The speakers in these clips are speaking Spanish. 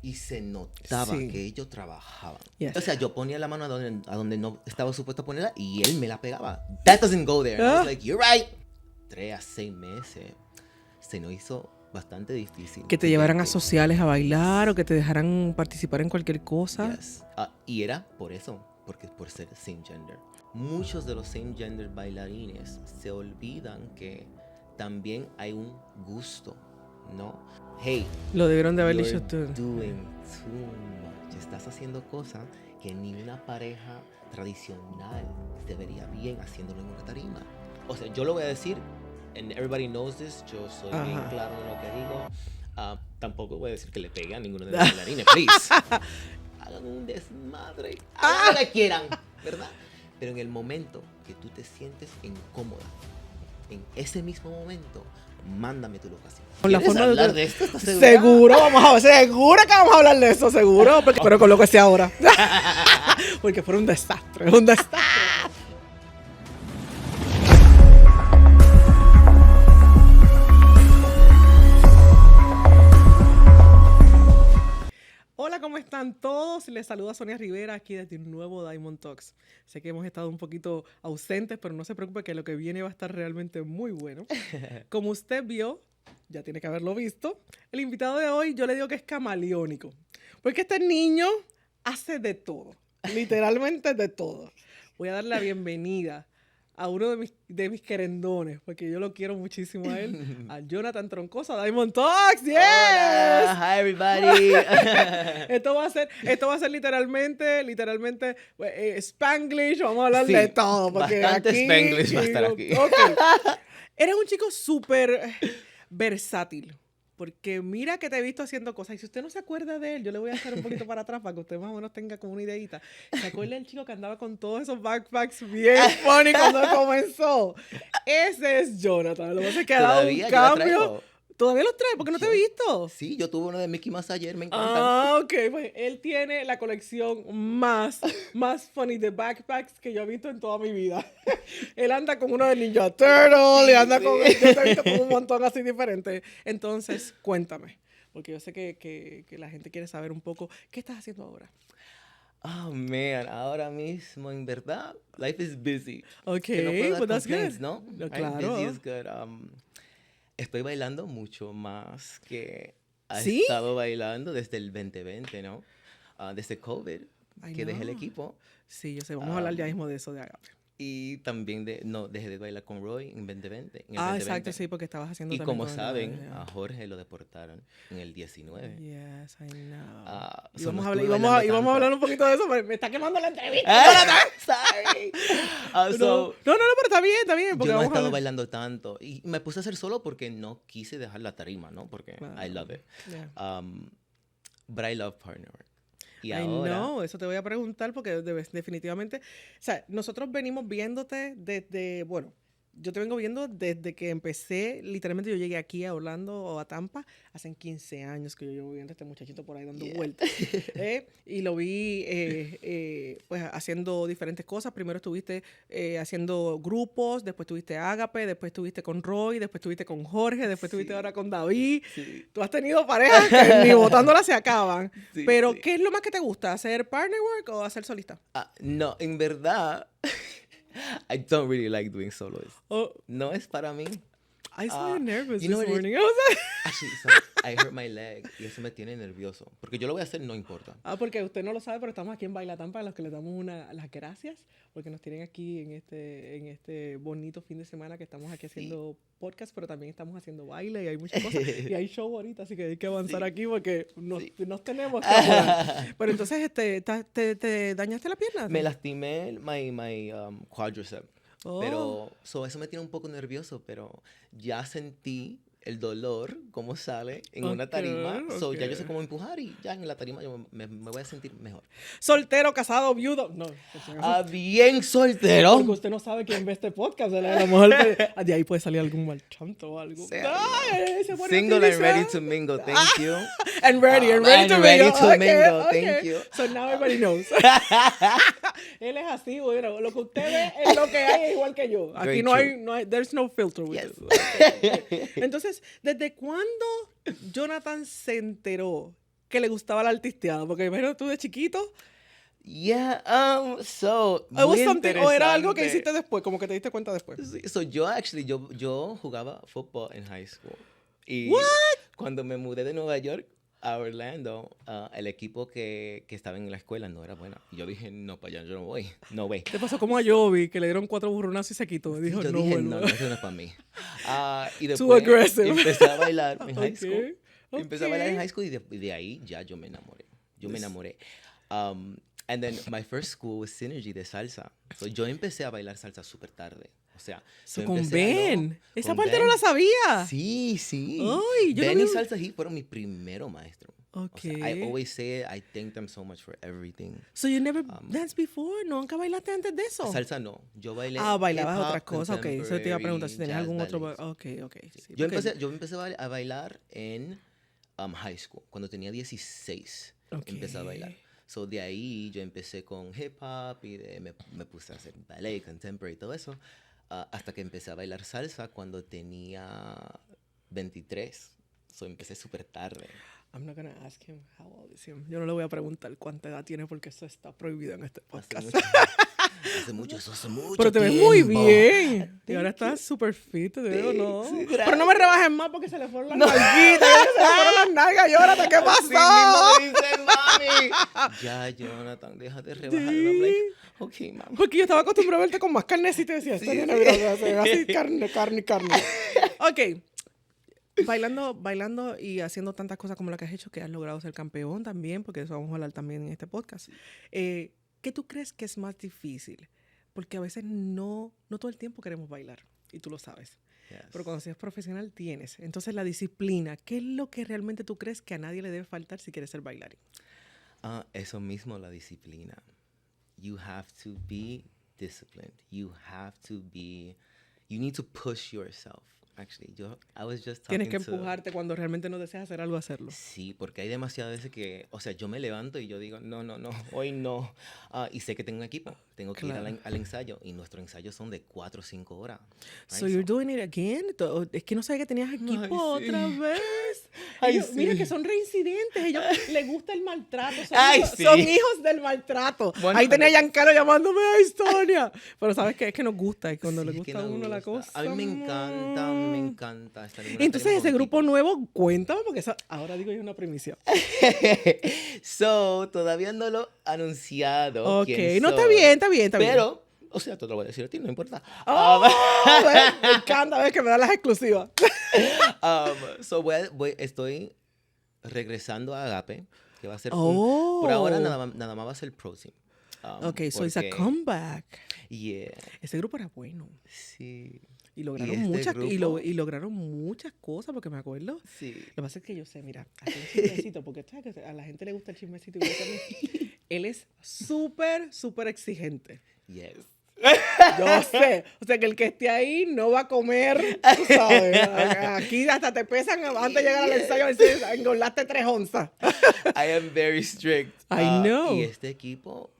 y se notaba Sí. que ellos trabajaban. Yes. O sea, yo ponía la mano a donde no estaba supuesto a ponerla y él me la pegaba. That doesn't go there. And I was like, you're right. 3 a 6 meses. Se nos hizo bastante difícil. Que te llevaran a sociales a bailar o que te dejaran participar en cualquier cosa. Yes. Y era por eso, porque por ser same gender. Muchos de los same gender bailarines se olvidan que también hay un gusto, ¿no? Hey, Lo debieron de haber you're dicho tú. doing too much. Estás haciendo cosas que ni una pareja tradicional debería bien haciéndolo en una tarima. O sea, yo lo voy a decir, and everybody knows this, yo soy bien Ajá. claro en lo que digo. Tampoco voy a decir que le pegue a ninguno de los bailarines, please. Hagan un desmadre, hagan lo que quieran, ¿verdad? Pero en el momento que tú te sientes incómoda, en ese mismo momento, mándame tu locación. Con la ¿Quieres forma hablar de- de esto? ¿Estás segura? Seguro, seguro que vamos a hablar de eso, seguro. Pero con lo que sea ahora. Porque fue un desastre, un desastre. Hola, ¿cómo están todos? Les saluda Sonia Rivera aquí desde un nuevo Diamond Talks. Sé que hemos estado un poquito ausentes, pero no se preocupe que lo que viene va a estar realmente muy bueno. Como usted vio, ya tiene que haberlo visto, el invitado de hoy yo le digo que es camaleónico. Porque este niño hace de todo, literalmente de todo. Voy a darle la bienvenida a uno de mis querendones, porque yo lo quiero muchísimo a él, a Jonathan Troncoso, Diamond Talks. ¡Yes! Hola, hi everybody. Esto va a ser literalmente Spanglish, vamos a hablar Sí, de todo. Porque bastante aquí, Spanglish va a estar aquí. Ok. Eres un chico súper versátil, porque mira que te he visto haciendo cosas, y si usted no se acuerda de él, yo le voy a hacer un poquito para atrás para que usted más o menos tenga como una ideita. ¿Se acuerda del chico que andaba con todos esos backpacks bien funny cuando comenzó? Ese es Jonathan. Lo que pasa es que ha dado un Todavía yo la cambio. traigo. ¿Todavía los trae? ¿Por qué no te he visto? Sí, yo tuve uno de Mickey Mouse ayer, me encantan. Ah, ok, pues él tiene la colección más funny de backpacks que yo he visto en toda mi vida. Él anda con uno de Ninja Turtle, y anda con, yo te he visto con un montón así diferente. Entonces, cuéntame, porque yo sé que la gente quiere saber un poco, ¿qué estás haciendo ahora? Oh, man, ahora mismo, en verdad, life is busy. Ok, Que no puedo dar but that's complaints, good. ¿no? No, Right? claro. Busy is good. Estoy bailando mucho más que he ¿Sí? estado bailando desde el 2020, ¿no? Desde COVID, I que dejé el know. equipo. Sí, yo sé, vamos a hablar ya mismo de eso de Agape. Y también dejé de bailar con Roy en 2020. En el Ah, 2020. exacto, sí, porque estabas haciendo Y también como con saben, el- a Jorge lo deportaron en el 19. Yes, I know. Y So vamos, no a hablar, estuve vamos a bailando hablar tanto. un poquito de eso, pero me está quemando la entrevista. Sorry. No, pero está bien, porque Yo no he vamos a estado hablar. bailando tanto. Y me puse a hacer solo porque no quise dejar la tarima, ¿no? Porque Claro. I love it. Yeah. But I love partner work. Y I ahora... know, eso te voy a preguntar porque definitivamente, o sea, nosotros venimos viéndote desde, bueno, yo te vengo viendo desde que empecé, literalmente yo llegué aquí a Orlando o a Tampa, hace 15 años que yo llevo viendo a este muchachito por ahí dando Yeah. vueltas, y lo vi pues haciendo diferentes cosas. Primero estuviste haciendo grupos, después estuviste Agape, después estuviste con Roy, después estuviste con Jorge, después Sí. estuviste ahora con David. Sí. Tú has tenido parejas que ni botándolas se acaban. Sí, Pero, sí. ¿qué es lo más que te gusta? ¿Hacer partner work o hacer solista? No, en verdad, I don't really like doing solos. Oh, No es para mí. I saw you nervous you know this what it- morning. I was like- Actually, I hurt my leg y eso me tiene nervioso. Porque yo lo voy a hacer, no importa. porque usted no lo sabe, pero estamos aquí en Baila Tampa, a los que les damos las gracias, porque nos tienen aquí en este bonito fin de semana que estamos aquí haciendo podcast, pero también estamos haciendo baile y hay muchas cosas. Y hay show ahorita, así que hay que avanzar Sí. aquí porque Sí. nos tenemos que apurar. Pero entonces, ¿te dañaste la pierna? Me lastimé my quadricep. Oh. Pero eso me tiene un poco nervioso, pero ya sentí el dolor, cómo sale en una Ok, tarima. So, ya yo sé ok. cómo empujar y ya en la tarima yo me voy a sentir mejor. Soltero, casado, viudo. No, Bien soltero. porque usted no sabe quién ve este podcast. A lo mejor de ahí puede salir algún marchanto o algo. Sea, Ay, se pone Single and optimista. ready to mingle, thank you. And ready And to ready mingle. to Okay, mingle, okay. thank you. So now everybody knows. Él es así, bueno, lo que usted ve es lo que hay, es igual que yo. Aquí Very no true. hay, there's no filter with Yes. this. Okay. Entonces, ¿desde cuándo Jonathan se enteró que le gustaba la artisteada? Porque imagino tú de chiquito. Yeah, so, ¿O muy era algo que interesante. hiciste después? Como que te diste cuenta después. Sí, so yo jugaba fútbol en high school. Y What? cuando me mudé de Nueva York a Orlando, el equipo que estaba en la escuela no era bueno. Y yo dije, no, para allá yo no voy. No way. Te pasó como a Jovi, que le dieron 4 burronazos y se quitó. Dijo, Yo no dije, vuelvo. no, no, eso no es para mí. Y Too después aggressive. empecé a bailar en high school. Ok, Empecé a bailar en ok. high school y de ahí ya yo me enamoré. Yo me enamoré. And then my first school was Synergy de salsa. So yo empecé a bailar salsa súper tarde. O sea, So, yo con empecé a Ben. Esa con parte no Ben. la sabía. Sí, sí. Ay, yo no Ben y vi- Salsa Heat fueron mi primero maestro. O sea, I Ok. always say it, I thank them so much for everything. So you never danced before? ¿Nunca bailaste antes de eso? Salsa no, yo bailé Bailabas hip-hop, otras cosas. Ok, eso te iba a preguntar si tenías jazz, algún otro. ballets. Ok, ok. Sí, Yo porque- empecé a bailar en high school, cuando tenía 16. Empecé a bailar. Ok. So de ahí yo empecé con hip hop y me puse a hacer ballet, contemporary y todo eso. Hasta que empecé a bailar salsa cuando tenía 23. So empecé súper tarde. I'm not gonna ask him how old is him. Yo no le voy a preguntar cuánta edad tiene porque eso está prohibido en este podcast. Eso hace mucho Pero te ves muy tiempo. bien. Y Thank ahora you. estás súper fit, te veo, Sí, ¿no? sí, Pero no me rebajes más porque se le fueron las nalguitas. Se le fueron las nalgas. Llórate, ¿qué Así mismo pasó? me dicen, mami. Ya, Jonathan, deja de rebajar. Sí. I'm like, ok, mami. Porque yo estaba acostumbrada a verte con más carnecita y decía, esta Sí, nena, sí. mira, se ve así, carne. Ok. Bailando y haciendo tantas cosas como la que has hecho, que has logrado ser campeón también, porque de eso vamos a hablar también en este podcast. ¿Qué tú crees que es más difícil? Porque a veces no todo el tiempo queremos bailar, y tú lo sabes. Yes. Pero cuando seas profesional tienes. Entonces la disciplina, ¿qué es lo que realmente tú crees que a nadie le debe faltar si quieres ser bailarín? Eso mismo, la disciplina. You have to be disciplined. You need to push yourself. Actually, I was just talking Tienes que to- empujarte cuando realmente no deseas hacer algo, hacerlo. Sí, porque hay demasiadas veces que, o sea, yo me levanto y yo digo, no, hoy no. Y sé que tengo un equipo, tengo que ir Claro. al ensayo y nuestros ensayos son de 4 o 5 horas. right? So you're doing it again. Es que no sabía que tenías equipo Ay, sí. otra vez. Ay, Ellos, Mira sí. que son reincidentes. Ellos les gusta el maltrato. Ay, Son sí. hijos del maltrato. Bueno, Ahí tenía pero- Giancarlo llamándome a historia. Pero sabes que es que nos gusta. Y cuando Sí, le es gusta que a nos uno la gusta. cosa. A mí me encanta estar en una Entonces tarima ese con grupo equipo. nuevo, cuéntame porque ahora digo yo una primicia. So, todavía no lo he anunciado. Ok, quién no, está soy, bien, está bien. Pero, o sea, te lo voy a decir a ti, no importa. Oh, ¿ves? Me encanta ver que me dan las exclusivas. So estoy regresando a Agape, que va a ser por ahora Oh. nada más va a ser el Pro Team. Ok, so it's a porque- comeback. Yeah, Ese grupo era bueno. sí, Y lograron, este muchas, grupo- y lograron muchas cosas, porque me acuerdo. sí. Lo que pasa es que yo sé, mira, hace un chismecito, porque ¿sabes que a la gente le gusta el chismecito. Igual que a mí. Él es súper exigente. Yes. Yo sé. O sea, que el que esté ahí no va a comer, tú sabes. Aquí hasta te pesan antes de llegar al ensayo, a ver si engordaste 3 onzas. I am very strict. I know. Y este equipo,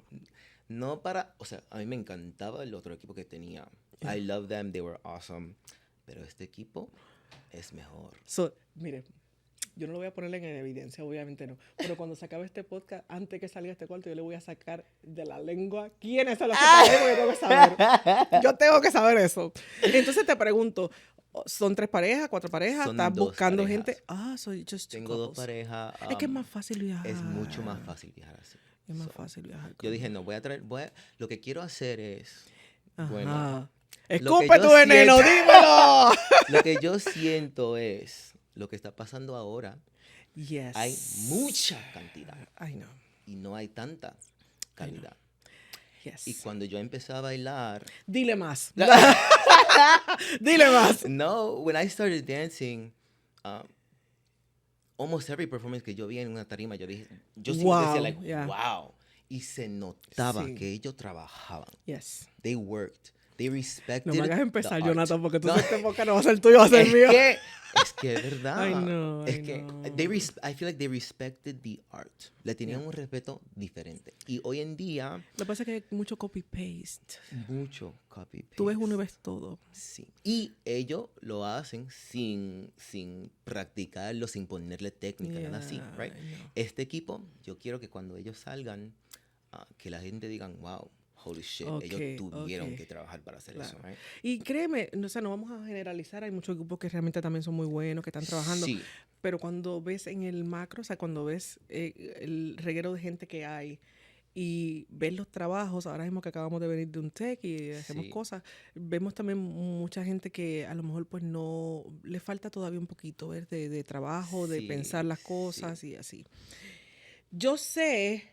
o sea, a mí me encantaba el otro equipo que tenía. I love them, they were awesome. Pero este equipo es mejor. So, mire, yo no lo voy a poner en evidencia, obviamente no. Pero cuando se acabe este podcast, antes que salga este cuarto, yo le voy a sacar de la lengua quiénes son los que están ahí, porque tengo que saber. Yo tengo que saber eso. Entonces te pregunto, ¿son 3 parejas, 4 parejas? Son ¿Estás 2 buscando parejas. gente? Soy just two Tengo 2 couples. parejas. Es que es más fácil viajar. Es mucho más fácil viajar así. Es más So, fácil viajar. Yo dije, no, lo que quiero hacer es, bueno, Ajá. que Escupe yo tu veneno, siento- dímelo. lo que yo siento es, lo que está pasando ahora, Yes. hay mucha cantidad I know. y no hay tanta calidad. Yes. Y cuando yo empecé a bailar, Dile más. Dile más. no, when I started dancing, almost every performance que yo vi en una tarima, yo sí Wow, decía like, yeah. wow. Y se notaba Sí. que ellos trabajaban. Yes. They worked. they respected No me hagas the empezar, art. Jonathan, porque tú No, este podcast no va a ser tuyo, va a ser mío. es que es verdad. Ay, no, Es ay, que no. I feel like they respected the art. Le tenían Yeah. un respeto diferente. Y hoy en día, Lo que pasa es que hay mucho copy-paste. mucho copy Tú ves paste. uno y ves todo. Sí. Y ellos lo hacen sin practicarlo, sin ponerle técnica, nada así, Yeah, right? I know. Este equipo, yo quiero que cuando ellos salgan, que la gente diga, wow, holy shit, ellos Ok, tuvieron ok. que trabajar para hacer Claro. eso, right? Y créeme, o sea, no vamos a generalizar, hay muchos grupos que realmente también son muy buenos, que están trabajando, Sí, pero cuando ves en el macro, o sea, cuando ves el reguero de gente que hay y ves los trabajos, ahora mismo que acabamos de venir de un tech y hacemos Sí. cosas, vemos también mucha gente que a lo mejor pues no, le falta todavía un poquito, ¿ves? De trabajo, de Sí, pensar las sí. cosas y así. Yo sé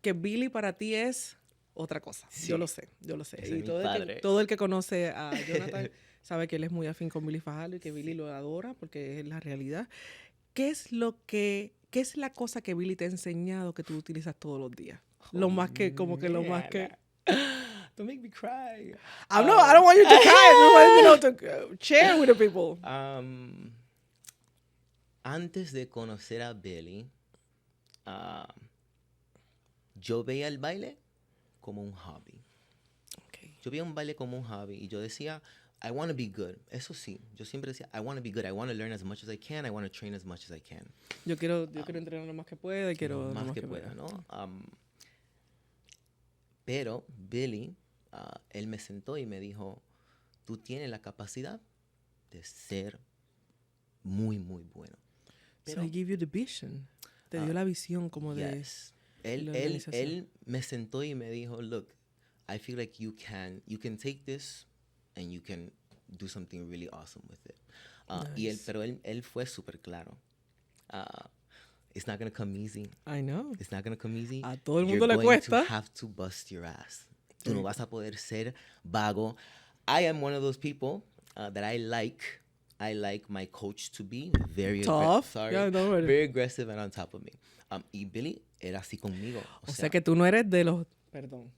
que Billy para ti es otra cosa. Sí. Yo lo sé, yo lo sé. Ese es Y mi todo el, que, padre. todo el que conoce a Jonathan sabe que él es muy afín con Billy Fajardo y que Billy lo adora porque es la realidad. ¿Qué es la cosa que Billy te ha enseñado que tú utilizas todos los días? Lo más que, como que lo más que... Don't make me cry. I don't want you to cry. I just want you to share with the people. Antes de conocer a Billy, yo veía el baile como un hobby. Okay. Yo veía un baile como un hobby y yo decía, I want to be good. Eso sí, yo siempre decía, I want to be good. I want to learn as much as I can. I want to train as much as I can. Yo quiero entrenar lo más que pueda y quiero Lo lo más que pueda, ¿no? Pero Billy, él me sentó y me dijo, tú tienes la capacidad de ser muy, muy bueno. So he gave you the vision. Te dio la visión como de... Yes. la Él organización. me sentó y me dijo, look, I feel like you can take this and you can do something really awesome with it. Nice. Pero él fue súper claro. It's not going to come easy. I know. It's not going to come easy. A todo el You're mundo le going cuesta. to have to bust your ass. Tú no vas a poder ser vago. I am one of those people that I like my coach to be very Tough. Yeah, don't worry. very aggressive and on top of me. Y Billy era así conmigo. O sea que tú no eres de los... Perdón.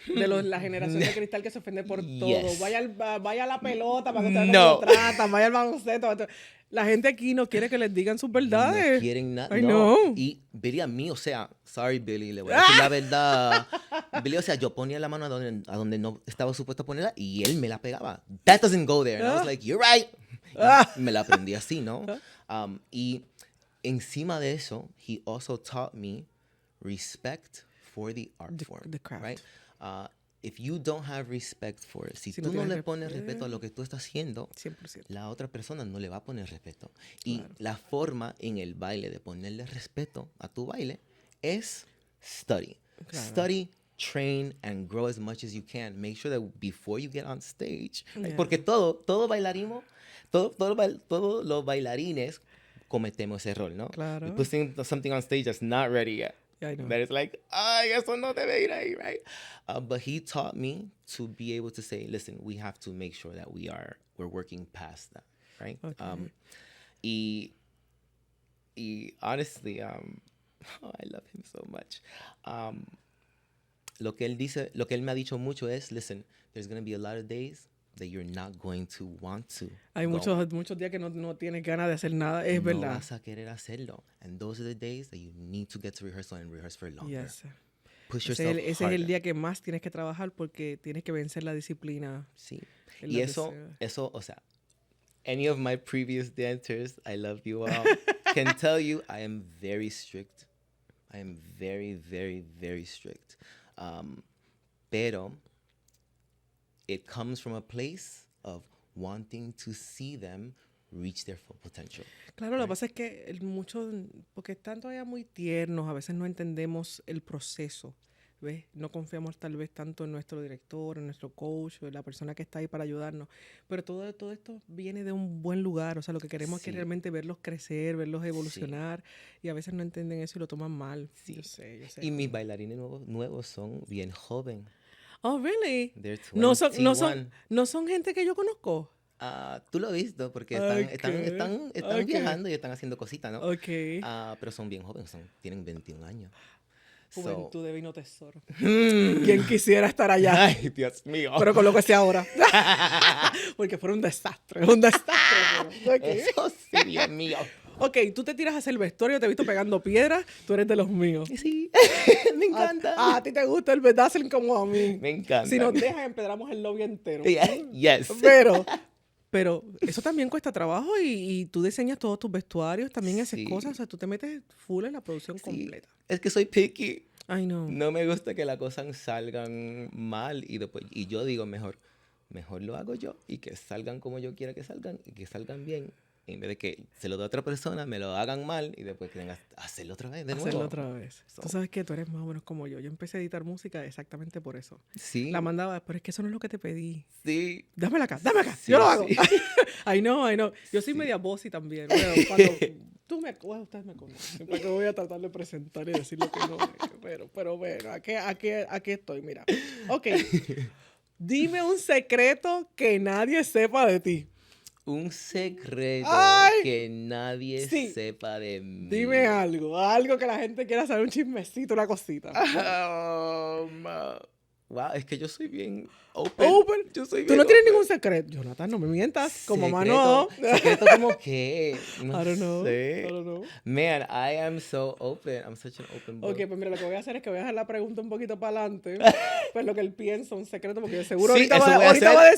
De la generación de cristal que se ofende por todo. Yes. Vaya a la pelota para que te vean No. cómo lo tratan. Vaya al baloncesto. La gente aquí no quiere que les digan sus verdades. No quieren nada. I No. know. Y Billy a mí, o sea, sorry Billy, le voy a decir la verdad. Billy, o sea, yo ponía la mano a donde no estaba supuesto a ponerla y él me la pegaba. That doesn't go there. And I was like, you're right. Y me la aprendí así, ¿no? Y encima de eso, he also taught me respect for the art form. the craft. Right? If you don't have respect for it, si Si tú no no tienes le pones respeto a lo que tú estás haciendo, 100%. la otra persona no le va a poner respeto. Y la forma en el baile de ponerle respeto a tu baile es study. Claro. Study, train, and grow as much as you can. Make sure that before you get on stage, right? Yeah. Porque todo bailarismo, todos los bailarines cometemos ese error, ¿no? Claro. We put something on stage that's not ready yet. Yeah, I know. That is like, ay, eso no debe ir ahí, right? But he taught me to be able to say, listen, we have to make sure that we're working past that, right? Okay. Y honestly, I love him so much. Lo que él me ha dicho mucho es, listen, there's going to be a lot of days that you're not going to want to. Hay go. muchos días que no tienes ganas de hacer nada. Es No verdad. vas a querer hacerlo. And those are the days that you need to get to rehearsal and rehearse for longer. Yes. Push Ese, yourself ese es harder. el día que más tienes que trabajar porque tienes que vencer la disciplina. Sí. en Y lo que eso, sea. o sea, any of my previous dancers, I love you all, can tell you I am very strict. I am very, very, very strict. Pero it comes from a place of wanting to see them reach their full potential. Claro, lo que pasa es que porque están todavía muy tiernos, a veces no entendemos el proceso, ¿ves? No confiamos tal vez tanto en nuestro director, en nuestro coach, en la persona que está ahí para ayudarnos. Pero todo esto viene de un buen lugar, o sea, lo que queremos es que Sí. realmente verlos crecer, verlos evolucionar, y a veces no entienden eso y lo toman mal. Sí. Yo sé. Y mis bailarines nuevos son bien jóvenes. Oh, really? They're No 21. son gente que yo conozco. Tú lo has visto porque están Ok. viajando y están haciendo cositas, ¿no? Ok. Pero son bien jóvenes, tienen 21 años. Juventud de vino tesoro. Mm. ¿Quién quisiera estar allá? Ay, Dios mío. Pero con lo que sea ahora. Porque fue un desastre, un desastre. Pero, ok. Eso sí, Dios mío. Ok, tú te tiras a hacer el vestuario, te he visto pegando piedras, tú eres de los míos. Sí, me encanta. A ti te gusta el bedazzling como a mí. Me encanta. Si nos dejan, empedramos el lobby entero. Yes. Pero eso también cuesta trabajo y tú diseñas todos tus vestuarios, también haces Sí. cosas, o sea, tú te metes full en la producción Sí. completa. Es que soy picky. Ay, no. No me gusta que las cosas salgan mal y después yo digo mejor lo hago yo y que salgan como yo quiera que salgan y que salgan bien. En vez de que se lo dé a otra persona, me lo hagan mal y después que tengas hacerlo otra vez de nuevo. Hacerlo otra vez. So. Tú sabes que tú eres más o menos como yo. Yo empecé a editar música exactamente por eso. Sí. La mandaba, pero es que eso no es lo que te pedí. Sí. Dámela acá, Sí, yo lo hago. sí. Ay, no. Yo soy Sí. media bossy también. Bueno, cuando ustedes me conocen. ¿Para qué voy a tratar de presentar y decir lo que no es? Pero bueno, aquí estoy, mira. Ok. Dime un secreto que nadie sepa de ti. Un secreto Ay. que nadie Sí. sepa de mí. Dime algo que la gente quiera saber, un chismecito, una cosita. Wow, es que yo soy bien open. Yo soy Tú bien no tienes open. ningún secreto. Jonathan, no me mientas. Como más no. Secreto como que. No I don't know. sé. I don't know. Man, I am so open. I'm such an open book. Ok, pues mira, lo que voy a hacer es que voy a dejar la pregunta un poquito para adelante. Pues lo que él piensa, un secreto, porque seguro Sí, ahorita, eso va, voy a ahorita hacer. va a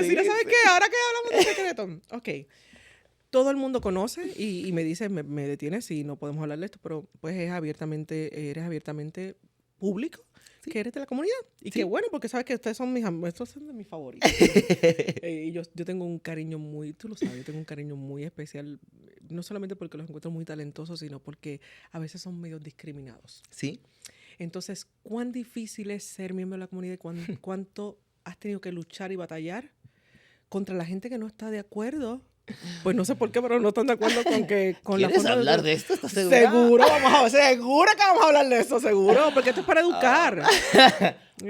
decir, Sí, ¿sabes sí. qué? Ahora que hablamos de secreto. Ok. Todo el mundo conoce y me dice, me detiene si no podemos hablar de esto, pero pues eres abiertamente público, Sí. que eres de la comunidad. Y Sí. qué bueno, porque sabes que estos son de mis favoritos. Y yo tengo un cariño muy, tú lo sabes, yo tengo un cariño muy especial, no solamente porque los encuentro muy talentosos, sino porque a veces son medio discriminados. Sí. Entonces, ¿cuán difícil es ser miembro de la comunidad y cuánto has tenido que luchar y batallar contra la gente que no está de acuerdo? Pues no sé por qué, pero no están de acuerdo con la ¿Quieres forma hablar de esto? ¿Estás segura? Seguro, seguro que vamos a hablar de eso, seguro, porque esto es para educar.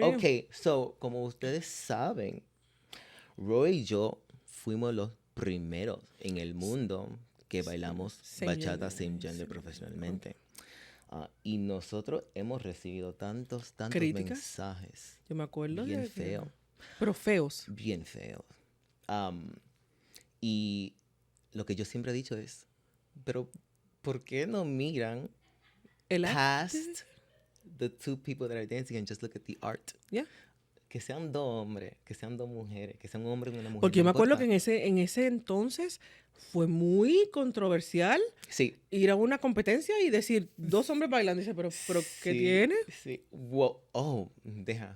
Ok, so, como ustedes saben, Roy y yo fuimos los primeros en el mundo que bailamos Same bachata gender, same gender sí. profesionalmente. Y nosotros hemos recibido tantos ¿Críticas? mensajes Yo me acuerdo bien de feos, pero feos. bien feos. Y lo que yo siempre he dicho es, pero ¿por qué no miran El arte. past the two people that are dancing and just look at the art? Yeah. Que sean dos hombres, que sean dos mujeres, que sean un hombre y una mujer. Porque yo no me acuerdo que importa. en ese entonces fue muy controversial Sí. ir a una competencia y decir dos hombres bailando. Dice, pero ¿qué sí, tiene? Sí. Wow. Oh,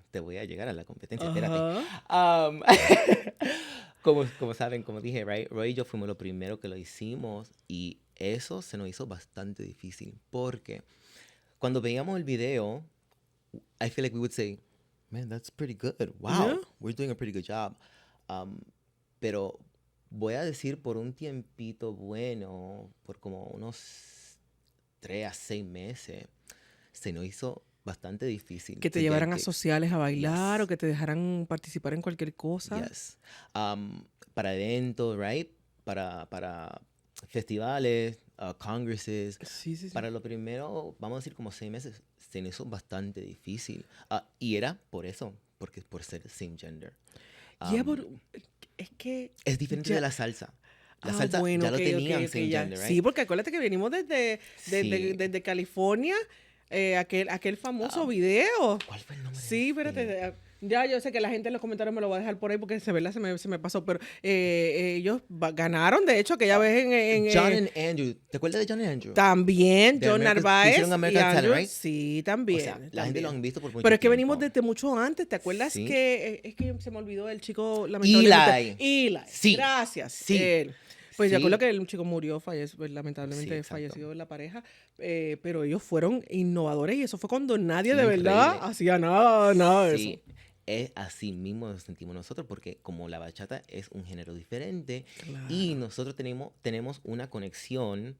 te voy a llegar a la competencia, espérate. Ajá. Como saben, como dije, right, Roy y yo fuimos los primeros que lo hicimos y eso se nos hizo bastante difícil porque cuando veíamos el video, I feel like we would say, man, that's pretty good. Wow, Yeah. we're doing a pretty good job. Pero voy a decir por un tiempito bueno, por como unos 3 a 6 meses, se nos hizo bastante difícil. Que te to llevaran get a gigs. sociales a bailar Yes. o que te dejaran participar en cualquier cosa. Yes. Para eventos, right? Para festivales, congresses. Sí, sí, sí. Para lo primero, vamos a decir como 6 meses, se nos hizo bastante difícil. Y era por eso, porque por ser same gender. Yeah, Um, but es que... es diferente ya- de la salsa. La Ah, salsa bueno, ya lo ok, tenían ok, same ya. gender, right? Sí, porque acuérdate que venimos desde Sí. California, aquel famoso video. ¿Cuál fue el nombre? Sí, espérate. Ya yo sé que la gente en los comentarios me lo va a dejar por ahí porque se me pasó, pero ellos ganaron, de hecho, aquella vez en John and Andrew. ¿Te acuerdas de John and Andrew? también, de John America's- Narváez hicieron y American Talent, Andrew. right? Sí, O también. sea, la gente también. lo han visto por mucho Pero es que venimos tiempo. desde mucho antes, ¿te acuerdas Sí. que es que se me olvidó el chico lamentablemente? Eli. Sí. Gracias. Sí. Él. Pues yo Sí. acuerdo que el chico murió, pues, lamentablemente Sí, exacto. falleció la pareja, pero ellos fueron innovadores y eso fue cuando nadie de Increíble. verdad hacía nada de Sí, eso. es así mismo nos sentimos nosotros porque como la bachata es un género diferente Claro. y nosotros tenemos una conexión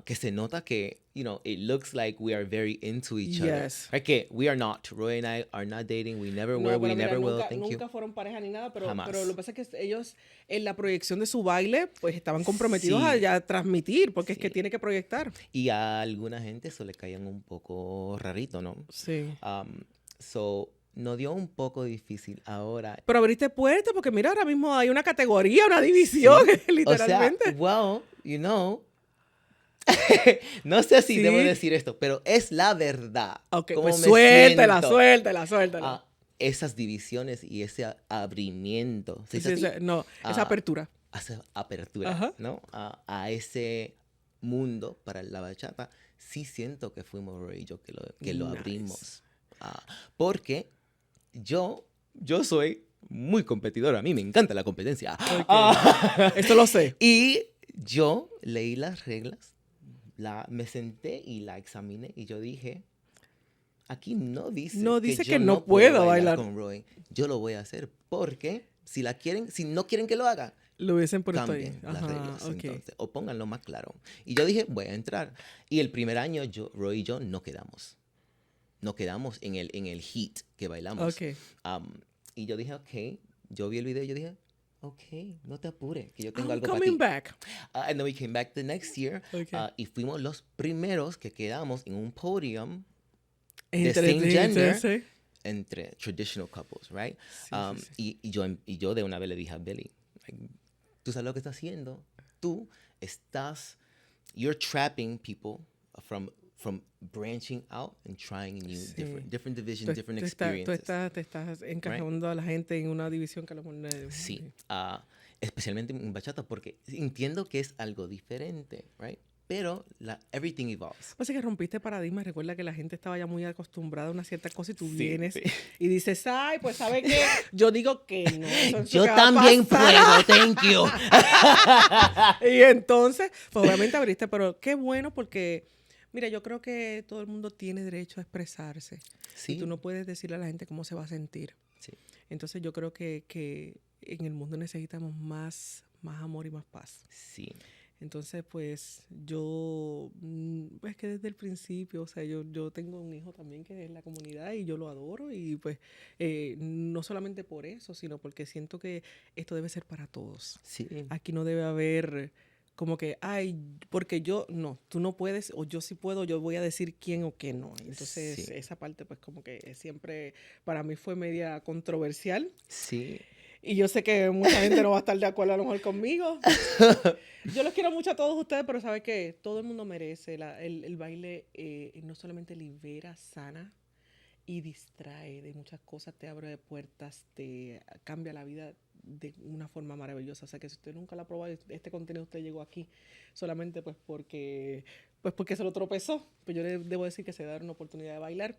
que se nota que, it looks like we are very into each other. Yes. Right? Que we are not. Roy and I are not dating. We never were. We never will. Thank you. Nunca fueron pareja ni nada, pero Jamás. lo que pasa es que ellos en la proyección de su baile, pues estaban comprometidos Sí. a ya transmitir, porque es que Sí. tiene que proyectar. Y a alguna gente eso le caían un poco rarito, ¿no? Sí. So, nos dio un poco difícil ahora. Pero abriste puertas porque mira, ahora mismo hay una categoría, una división, literalmente. O sea, well, no sé si Sí. debo decir esto, pero es la verdad. Ok, Cómo pues me suéltela. siento. Esas divisiones y ese abrimiento. ¿Se Sí, dice así? no, esa apertura. Esa apertura, Ajá. ¿no? A ese mundo para la bachata, sí siento que fuimos Roy y yo que lo Nice. abrimos. Porque yo soy muy competidor. A mí me encanta la competencia. Ok. Esto lo sé. Y yo leí las reglas, me senté y la examiné y yo dije, aquí no dice, que yo no puedo puedo bailar con Roy. Yo lo voy a hacer porque si no quieren que lo haga, Lo hubiesen puesto ahí. cambien las Ajá, reglas, ok. entonces, o pónganlo más claro. Y yo dije, voy a entrar. Y el primer año Roy y yo no quedamos. No quedamos en el hit que bailamos. Ok. Y yo dije, ok. Yo vi el video y yo dije, ok, no te apures, que yo tengo I'm algo para coming ti. back. And then we came back the next year. Ok. Y fuimos los primeros que quedamos en un podium Entre same gender. sí. entre traditional couples, right? Sí, sí. Y yo de una vez le dije a Billy, like, tú sabes lo que estás haciendo. You're trapping people from branching out and trying new, Sí. different divisions, different experiences. Te estás encajando a la gente en una división que a lo mejor no es. Sí, especialmente en bachata, porque entiendo que es algo diferente, right? Pero everything evolves. O sea que rompiste paradigmas. Recuerda que la gente estaba ya muy acostumbrada a una cierta cosa y tú Sí, vienes sí. y dices, ay, pues ¿sabe qué? Yo digo que no. Eso es lo Yo que va a también pasar. puedo, thank you. Y entonces, pues obviamente abriste, pero qué bueno porque, mira, yo creo que todo el mundo tiene derecho a expresarse. Sí. Y tú no puedes decirle a la gente cómo se va a sentir. Sí. Entonces yo creo que en el mundo necesitamos más amor y más paz. Sí. Entonces, pues, pues que desde el principio, o sea, yo tengo un hijo también que es la comunidad y yo lo adoro y pues no solamente por eso, sino porque siento que esto debe ser para todos. Sí. Aquí no debe haber como que, ay, porque no, tú no puedes o yo sí puedo, yo voy a decir quién o qué no. Entonces, Sí. esa parte pues como que siempre para mí fue media controversial. Sí. Y yo sé que mucha gente no va a estar de acuerdo a lo mejor conmigo. Yo los quiero mucho a todos ustedes, pero sabe que todo el mundo merece. El baile no solamente libera, sana y distrae de muchas cosas, te abre puertas, te cambia la vida de una forma maravillosa. O sea que si usted nunca lo ha probado, este contenido usted llegó aquí solamente pues porque se lo tropezó. Pues yo le debo decir que se da una oportunidad de bailar.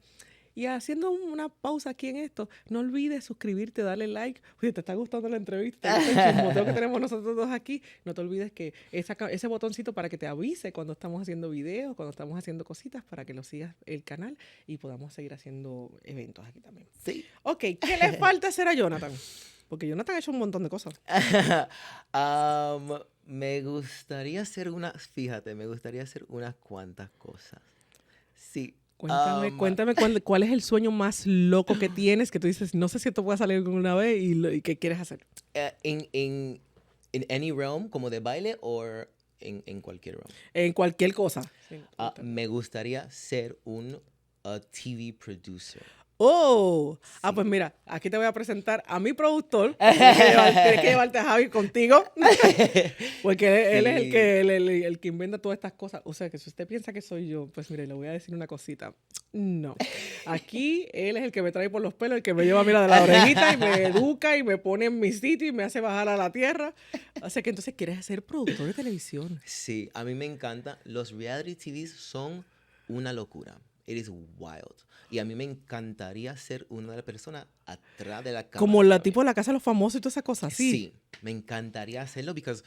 Y haciendo una pausa aquí en esto, no olvides suscribirte, darle like. Oye, ¿te está gustando la entrevista? ¿Te gusta el chismoteo que tenemos nosotros dos aquí? No te olvides que ese botoncito para que te avise cuando estamos haciendo videos, cuando estamos haciendo cositas, para que lo sigas el canal y podamos seguir haciendo eventos aquí también. Sí. Ok, ¿qué le falta hacer a Jonathan? Porque Jonathan ha hecho un montón de cosas. Me gustaría hacer unas cuantas cosas. Sí. Cuéntame cuál es el sueño más loco que tienes, que tú dices, no sé si esto puede salir alguna vez y qué quieres hacer. In any realm, como de baile o en cualquier realm. En cualquier cosa. Sí, Me gustaría ser un TV producer. ¡Oh! Sí. Pues mira, aquí te voy a presentar a mi productor. Tienes que llevarte a Javi contigo. Porque él es el que inventa todas estas cosas. O sea, que si usted piensa que soy yo, pues mire, le voy a decir una cosita. No. Aquí él es el que me trae por los pelos, el que me lleva, mira, de la orejita y me educa y me pone en mi sitio y me hace bajar a la tierra. O sea, que entonces quieres ser productor de televisión. Sí, a mí me encanta. Los reality TVs son una locura. It is wild. Y a mí me encantaría ser una de las personas atrás de la cámara. Como la tipo de la casa de los famosos y todas esas cosas, ¿sí? Sí, me encantaría hacerlo because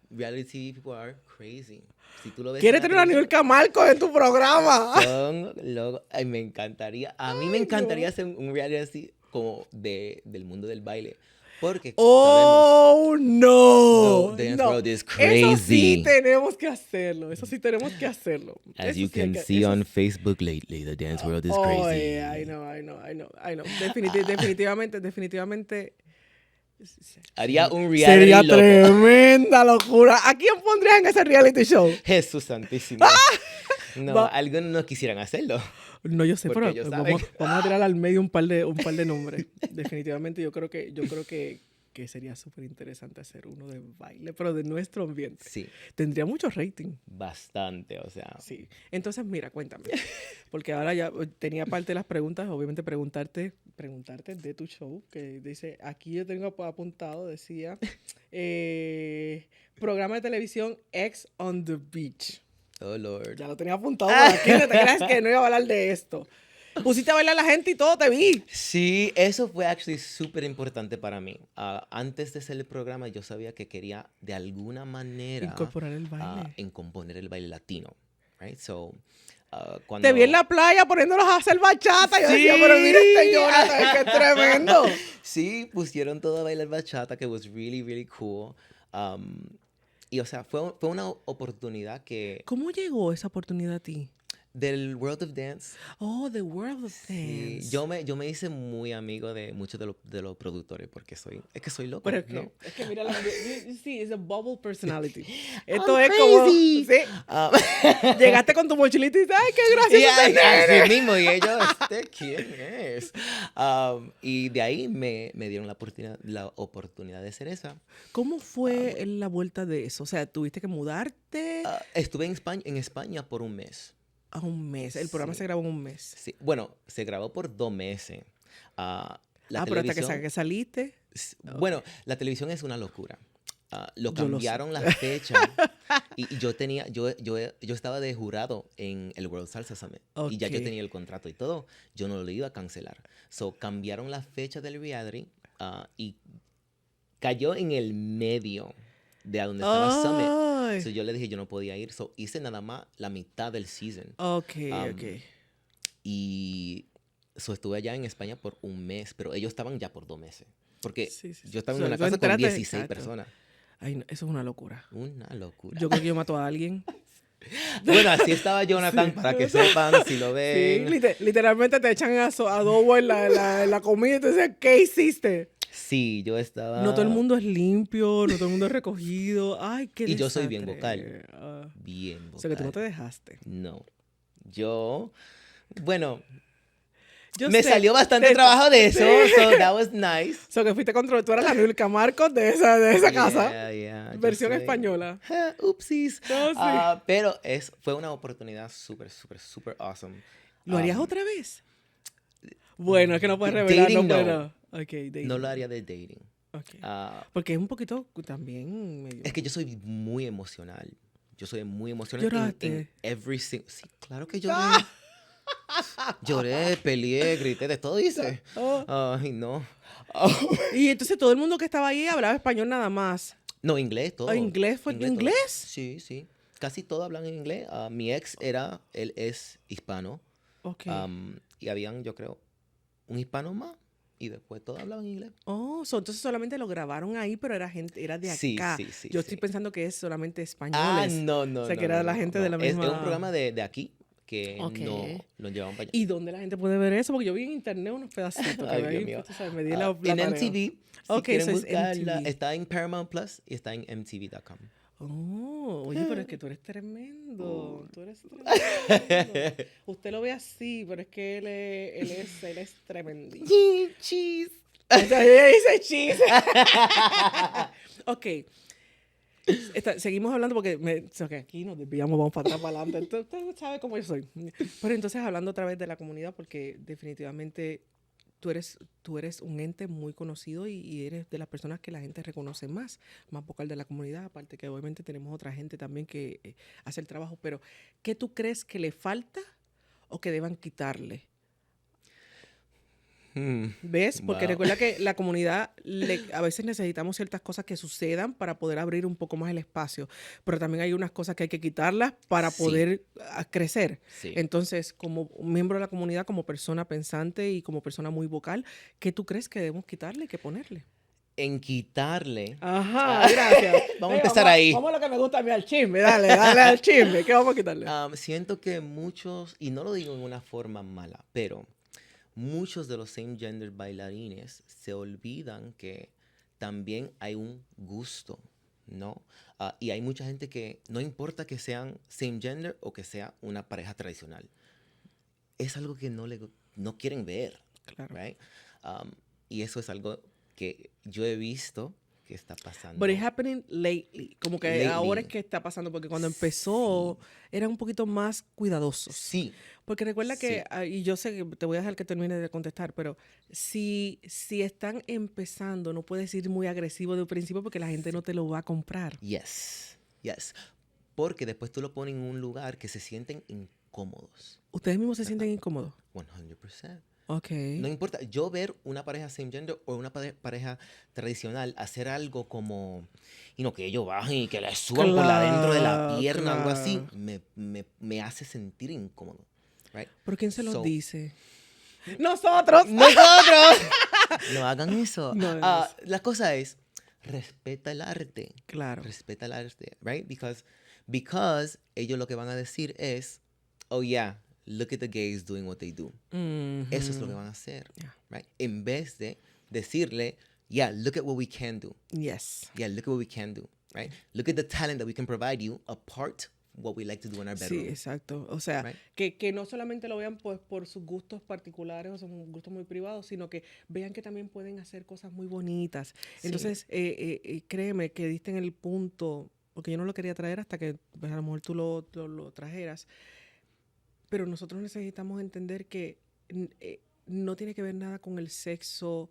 reality TV people are crazy. Si tú lo ves. ¿Quieres tener a Nivel Camarco en tu programa? Son locos. Ay, me encantaría. A mí me encantaría hacer un reality como del mundo del baile. Porque ¡Oh, no! sabemos, Dance No, World is eso sí crazy. tenemos que hacerlo. Eso sí tenemos que hacerlo. As Eso you sí hay can que- see eso on sí- Facebook lately, the dance world is Oh, crazy. yeah, I know. Definitivamente. Haría un reality Sería loco. tremenda locura. ¿A quién pondrías en ese reality show? Jesús santísimo. No, Va- algunos no quisieran hacerlo. No, yo sé, Porque pero ellos saben. vamos a tirar al medio un par de nombres. Definitivamente yo creo que sería súper interesante hacer uno de baile, pero de nuestro ambiente. Sí, Tendría mucho rating. bastante, o sea. Sí. Entonces, mira, cuéntame. Porque ahora ya tenía parte de las preguntas, obviamente preguntarte de tu show, que dice, aquí yo tengo apuntado, decía, programa de televisión Ex on the Beach. Oh, Lord. Ya lo tenía apuntado por aquí, no te creas que no iba a hablar de esto. Pusiste a bailar a la gente y todo, te vi. Sí, eso fue actually súper importante para mí. Antes de hacer el programa, yo sabía que quería de alguna manera Incorporar el baile. en componer el baile latino. Right? So, cuando... Te vi en la playa poniéndolos a hacer bachata. Yo Sí. decía, pero mira este Jonathan, que tremendo. Sí, pusieron todo a bailar bachata, que was really, really cool. Y, o sea, fue una oportunidad que... ¿Cómo llegó esa oportunidad a ti? Del World of Dance. Oh, The World of Sí, Dance. yo me hice muy amigo de muchos de los productores porque es que soy loco, Pero ¿no? es que mira, sí, es a bubble personality. I'm Esto es como, crazy. sí, llegaste con tu mochilita y dices, ay, qué gracioso Y este nene". así mismo, y ellos, ¿quién es? Y de ahí me dieron la oportunidad de hacer esa. ¿Cómo fue la vuelta de eso? O sea, ¿tuviste que mudarte Estuve en España por un mes. a un mes? El programa Sí. se grabó en un mes. Sí, bueno, se grabó por 2 meses. La Pero hasta televisión- que saliste. Bueno, la televisión es una locura. Lo Yo lo sé. cambiaron la fecha y yo estaba de jurado en el World Salsa Summit y ya yo Ok. tenía el contrato y todo. Yo no lo iba a cancelar. So cambiaron la fecha del reality y cayó en el medio de a donde estaba Summit. Ay. So yo le dije yo no podía ir. So hice nada más la mitad del season. Ok, Um, ok. Y estuve allá en España por un mes, pero ellos estaban ya por 2 meses. Porque Sí, sí, sí. yo estaba en So, una tú casa con entraste, 16 exacto. personas. Ay, no, eso es una locura. Una locura. Yo creo que yo mato a alguien. Bueno, así estaba Jonathan, Sí. para que sepan, si lo Sí, ven. literalmente te echan adobo en la comida y te dicen, ¿qué hiciste? Sí, yo estaba... No todo el mundo es limpio, no todo el mundo es recogido. Ay, qué Y yo soy bien desastre. vocal. Bien O sea, que tú no te vocal. dejaste. No. Yo... Bueno, Yo me sé, salió bastante te- trabajo de eso, sí. so that was nice. O sea, que fuiste contra... Tú eras la Nilka Marcos de esa casa. Yeah, yo Versión soy- española. Upsis. No, sí. Pero fue una oportunidad súper, súper, súper awesome. ¿Lo harías Um, otra vez? Bueno, es que no puedes revelar. dating, no. no. Ok, dating. No lo haría de dating. Ok. Ah, Porque es un poquito también medio... es que yo soy muy emocional. Yo soy muy emocional. ¿Lloraste? En every sí, claro que lloré. ¡Ah! Lloré, peleé, grité, de todo hice. Oh. Ay, no. Y entonces todo el mundo que estaba ahí hablaba español nada más. No, inglés, todo. Ah, ¿inglés? ¿Fue todo. inglés? Sí, sí. Casi todos hablan en inglés. Mi ex él es hispano. Ok. Y habían, yo creo, un hispano más. Y después todos hablaban inglés. Oh, entonces solamente lo grabaron ahí, pero era de acá. Sí, sí, sí, Yo sí. estoy pensando que es solamente Ah, españoles. no. O sea, no, que era no, la no, gente no. de la Es misma... un programa de aquí que Ok. no lo llevaban para allá. ¿Y dónde la gente puede ver eso? Porque yo vi en internet unos pedacitos. Ay, que Dios ahí, mío. tú sabes, me di la En tarea. MTV, si Ok, quieren eso es buscarla, MTV. está en Paramount Plus y está en MTV.com. Oh, oye, pero es que tú eres tremendo. Tú eres tremendo. Usted lo ve así, pero es que él es tremendito. Cheese. O sea, ella dice cheese. Ok. Seguimos hablando porque aquí nos desviamos, vamos para atrás, para adelante. Usted sabe cómo yo soy. Pero entonces hablando otra vez de la comunidad, porque definitivamente tú eres un ente muy conocido y eres de las personas que la gente reconoce más vocal de la comunidad, aparte que obviamente tenemos otra gente también que hace el trabajo, pero ¿qué tú crees que le falta o que deban quitarle? ¿Ves? Porque Wow. recuerda que la comunidad, a veces necesitamos ciertas cosas que sucedan para poder abrir un poco más el espacio, pero también hay unas cosas que hay que quitarlas para Sí. poder crecer. Sí. Entonces, como miembro de la comunidad, como persona pensante y como persona muy vocal, ¿qué tú crees que debemos quitarle y que ponerle? en quitarle. Ajá, gracias. Vamos a empezar ahí. Vamos a lo que me gusta a mí, al chisme. Dale al chisme. ¿Qué vamos a quitarle? Siento que muchos, y no lo digo en una forma mala, pero muchos de los same gender bailarines se olvidan que también hay un gusto, ¿no? Y hay mucha gente que no importa que sean same gender o que sea una pareja tradicional. Es algo que no quieren ver, Claro. right? Y eso es algo que yo he visto que está pasando. But it's happening lately. Como que Lately. ahora es que está pasando, porque cuando empezó eran un poquito más cuidadosos. Sí. Porque recuerda que, Sí. y yo sé que te voy a dejar que termine de contestar, pero si están empezando, no puedes ir muy agresivo de un principio porque la gente no te lo va a comprar. Yes. Porque después tú lo pones en un lugar que se sienten incómodos. ¿Ustedes mismos se sienten incómodos? 100%. Ok. No importa, yo ver una pareja same gender o una pareja tradicional hacer algo como, que ellos bajen y que le suban por la dentro de la pierna, algo así, me hace sentir incómodo. Right? ¿Pero quién se los So, dice? ¡Nosotros! ¡Nosotros! No hagan eso. No hagan eso. La cosa es, respeta el arte. Claro. Respeta el arte, right? Because ellos lo que van a decir es, oh yeah, look at the gays doing what they do. Eso es lo que van a hacer, Yeah. right? En vez de decirle, yeah, look at what we can do. Yes. Yeah, look at what we can do, right? Look at the talent that we can provide you apart what we like to do in our bedroom. Sí, exacto. O sea, right? que no solamente lo vean pues por sus gustos particulares o sus gustos muy privados, sino que vean que también pueden hacer cosas muy bonitas. Sí. Entonces, créeme que diste en el punto, porque yo no lo quería traer hasta que pues, a lo mejor tú lo trajeras, pero nosotros necesitamos entender que no tiene que ver nada con el sexo,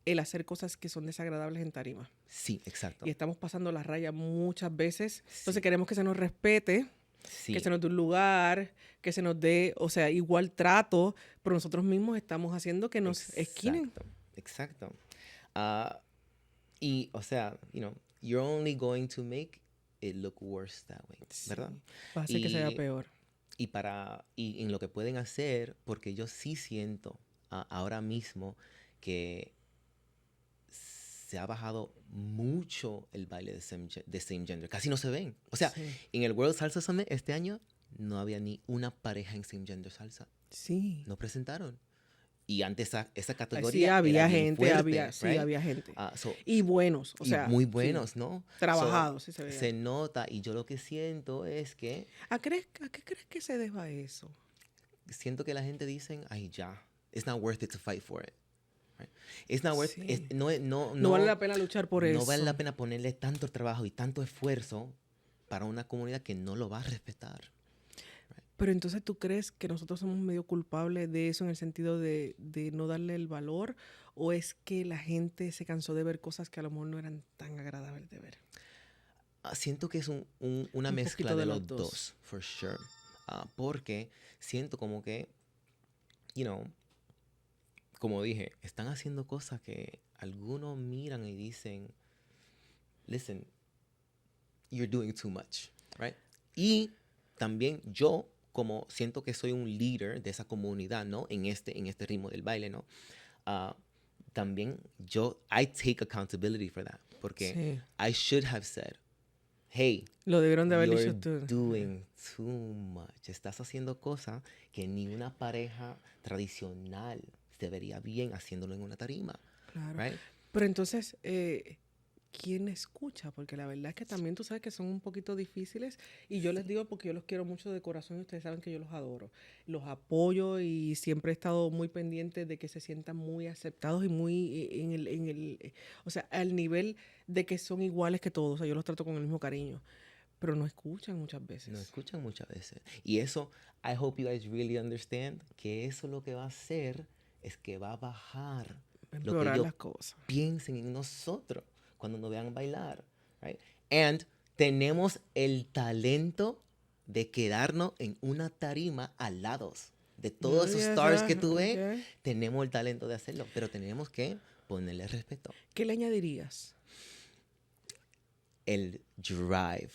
el hacer cosas que son desagradables en tarima. Sí, exacto. Y estamos pasando la raya muchas veces. Sí. Entonces queremos que se nos respete, Sí. que se nos dé un lugar, que se nos dé, o sea, igual trato, pero nosotros mismos estamos haciendo que nos esquinen. Exacto. Y, o sea, you're only going to make it look worse that way, ¿verdad? Va a hacer que sea peor. Y en lo que pueden hacer, porque yo sí siento ahora mismo que se ha bajado mucho el baile de same gender. Casi no se ven. O sea, en el World Salsa Summit este año no había ni una pareja en same gender salsa. Sí. No presentaron. Y antes esa categoría sí, había era bien gente, fuerte, había gente. So, y buenos, o sea. muy buenos, sí. ¿no? Trabajados, sí se veía. Se nota, y yo lo que siento es que... ¿A qué crees que se deba eso? Siento que la gente dice, ay, ya, it's not worth it to fight for it. Right? It's not worth it. No vale la pena luchar por eso. No vale la pena ponerle tanto trabajo y tanto esfuerzo para una comunidad que no lo va a respetar. Pero entonces, ¿tú crees que nosotros somos medio culpables de eso en el sentido de no darle el valor? ¿O es que la gente se cansó de ver cosas que a lo mejor no eran tan agradables de ver? Siento que es una mezcla de los dos, for sure. Porque siento como que, como dije, están haciendo cosas que algunos miran y dicen, listen, you're doing too much, right? Y también yo, como siento que soy un líder de esa comunidad, ¿no? En este ritmo del baile, ¿no? También I take accountability for that. Porque I should have said, hey, lo debieron de haber dicho tú. Doing too much. Estás haciendo cosas que ni una pareja tradicional se vería bien haciéndolo en una tarima. Claro. Right? Pero entonces, ¿quién escucha? Porque la verdad es que también tú sabes que son un poquito difíciles y yo les digo porque yo los quiero mucho de corazón y ustedes saben que yo los adoro. Los apoyo y siempre he estado muy pendiente de que se sientan muy aceptados y muy o sea, al nivel de que son iguales que todos. O sea, yo los trato con el mismo cariño. Pero no escuchan muchas veces. No escuchan muchas veces. Y eso, I hope you guys really understand, que eso lo que va a hacer es que va a bajar lo que ellos las cosas. Piensen en nosotros cuando nos vean bailar, right? And tenemos el talento de quedarnos en una tarima al lado de todos esos stars que tú ves. Tenemos el talento de hacerlo, pero tenemos que ponerle respeto. ¿Qué le añadirías? El drive.